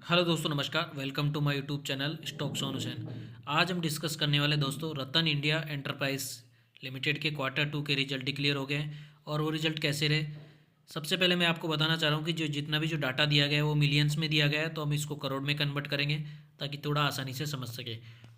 Hello दोस्तों, नमस्कार। Welcome to my YouTube channel stocks on Hussain. आज हम डिस्कस करने वाले दोस्तों रतन इंडिया एंटरप्राइज लिमिटेड के क्वार्टर 2 के रिजल्ट डिक्लेयर हो गए हैं और वो रिजल्ट कैसे रहे। सबसे पहले मैं आपको बताना चाह रहा हूँ कि जितना भी डाटा दिया गया है वो मिलियंस में दिया गया है, तो हम इसको करोड़ में कन्वर्ट करेंगे ताकि थोड़ा आसानी से समझ सके।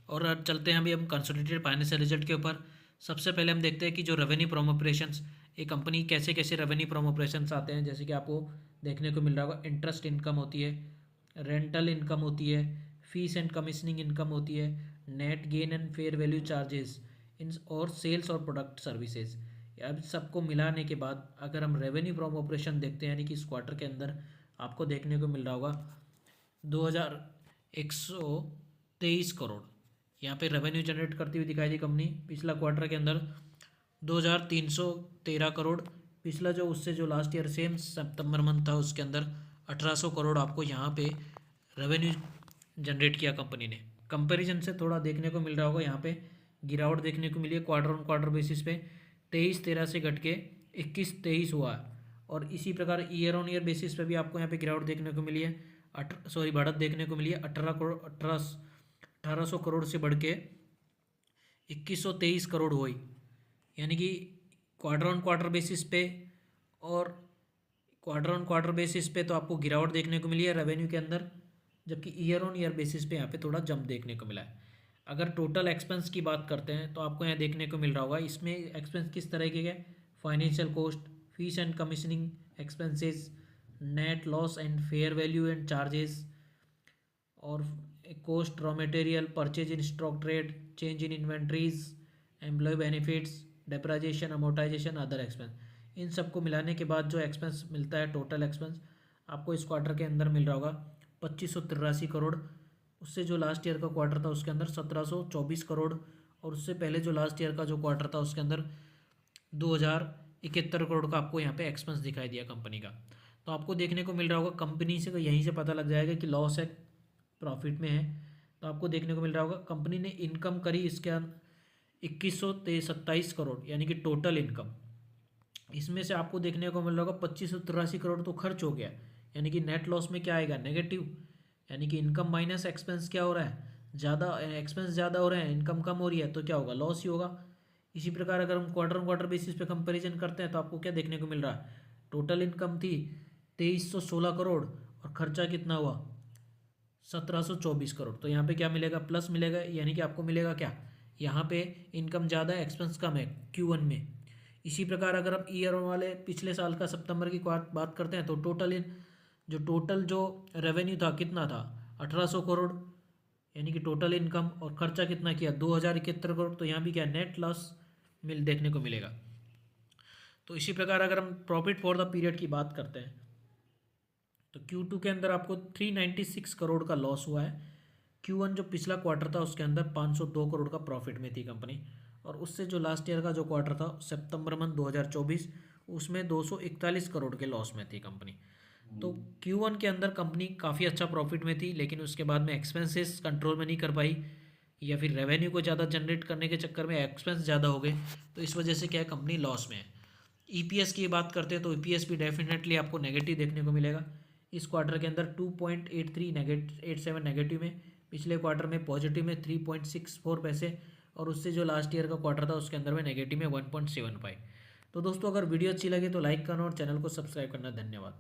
और अब चलते हैं अभी हम कंसोलिडेटेड फाइनेंशियल रिजल्ट के ऊपर। सबसे पहले हम देखते हैं कि जो रेवेन्यू फ्रॉम ऑपरेशंस, एक कंपनी कैसे कैसे रेवेन्यू फ्रॉम ऑपरेशंस आते हैं। जैसे कि आपको देखने को मिल रहा होगा, इंटरेस्ट इनकम होती है, रेंटल इनकम होती है, फीस एंड कमीशनिंग इनकम होती है, net gain and fair value charges इन और सेल्स और प्रोडक्ट सर्विसेज। अब सबको मिलाने के बाद अगर हम रेवेन्यू फ्रॉम ऑपरेशन देखते हैं, यानी कि इस क्वार्टर के अंदर आपको देखने को मिल रहा होगा 2123 करोड़ यहाँ पे रेवेन्यू जनरेट करती हुई दिखाई दी कंपनी। पिछला क्वार्टर के अंदर 2313 करोड़, पिछला जो उससे जो लास्ट ईयर सेम सितंबर मंथ था उसके अंदर 1800 करोड़ आपको यहाँ पे रेवेन्यू जनरेट किया कंपनी ने। कंपैरिजन से थोड़ा देखने को मिल रहा होगा, यहाँ पे गिरावट देखने को मिली है क्वार्टर ऑन क्वार्टर बेसिस पे। 2313 से घट के 2123 हुआ है। और इसी प्रकार ईयर ऑन ईयर बेसिस पे भी आपको यहाँ पे गिरावट देखने को मिली है, बढ़त देखने को मिली है। 1800 करोड़ से बढ़ के 2123 करोड़ हुई, यानी कि क्वार्टर ऑन क्वार्टर बेसिस पे। और क्वार्टर ऑन क्वार्टर बेसिस पे तो आपको गिरावट देखने को मिली है रेवेन्यू के अंदर, जबकि ईयर ऑन ईयर बेसिस पे यहाँ पे थोड़ा जंप देखने को मिला है। अगर टोटल एक्सपेंस की बात करते हैं तो आपको यहाँ देखने को मिल रहा होगा, इसमें एक्सपेंस किस तरह के हैं। Financial cost, fees and commissioning expenses, net loss and fair value and charges, और cost raw material, purchase in stock trade, change in inventories, employ benefits, depreciation, amortisation, other expense. इन सबको मिलाने के बाद जो एक्सपेंस मिलता है, टोटल एक्सपेंस आपको इस क्वार्टर के अंदर मिल रहा होगा 2583 करोड़। उससे जो लास्ट ईयर का क्वार्टर था उसके अंदर 1724 करोड़, और उससे पहले जो लास्ट ईयर का जो क्वार्टर था उसके अंदर 2071 करोड़ का आपको यहाँ पे एक्सपेंस दिखाई दिया कंपनी का। तो आपको देखने को मिल रहा होगा कंपनी से यहीं से पता लग जाएगा कि लॉस है प्रॉफिट में है। तो आपको देखने को मिल रहा होगा कंपनी ने इनकम करी इसके 2127 करोड़, यानी कि टोटल इनकम। इसमें से आपको देखने को मिल रहा होगा 2583 करोड़ तो खर्च हो गया, यानी कि नेट लॉस में क्या आएगा, नेगेटिव। यानी कि इनकम माइनस एक्सपेंस क्या हो रहा है, ज़्यादा एक्सपेंस ज़्यादा हो रहे हैं, इनकम कम हो रही है, तो क्या होगा, लॉस ही होगा। इसी प्रकार अगर हम क्वार्टर ऑन क्वार्टर बेसिस पे कंपैरिजन करते हैं तो आपको क्या देखने को मिल रहा है, टोटल इनकम थी 2316 करोड़ और खर्चा कितना हुआ 1724 करोड़। तो यहाँ पे क्या मिलेगा, प्लस मिलेगा, यानी कि आपको मिलेगा क्या, यहाँ पे इनकम ज़्यादा है, एक्सपेंस कम है Q1 में। इसी प्रकार अगर हम ईयर वाले पिछले साल का सितंबर की बात करते हैं तो टोटल जो रेवेन्यू था कितना था 1800 करोड़, यानी कि टोटल इनकम, और खर्चा कितना किया 2071 करोड़। तो यहाँ भी क्या नेट लॉस देखने को मिलेगा। तो इसी प्रकार अगर हम प्रॉफिट फॉर द पीरियड की बात करते हैं तो Q2 के अंदर आपको 396 करोड़ का लॉस हुआ है। Q1 जो पिछला क्वार्टर था उसके अंदर 502 करोड़ का प्रॉफिट में थी कंपनी, और उससे जो लास्ट ईयर का जो क्वार्टर था सितंबर मंथ 2024 उसमें 241 करोड़ के लॉस में थी कंपनी। तो Q1 के अंदर कंपनी काफ़ी अच्छा प्रॉफिट में थी, लेकिन उसके बाद में एक्सपेंसेस कंट्रोल में नहीं कर पाई, या फिर रेवेन्यू को ज़्यादा जनरेट करने के चक्कर में एक्सपेंस ज़्यादा हो गए, तो इस वजह से क्या है कंपनी लॉस में है। ईपीएस की बात करते हैं तो ईपीएस भी डेफिनेटली आपको नेगेटिव देखने को मिलेगा। इस क्वार्टर के अंदर 2.87 नेगेटिव में, पिछले क्वार्टर में पॉजिटिव में 3.64 पैसे, और उससे जो लास्ट ईयर का क्वार्टर था उसके अंदर में नेगेटिव में 1.75। तो दोस्तों अगर वीडियो अच्छी लगे तो लाइक करना और चैनल को सब्सक्राइब करना। धन्यवाद।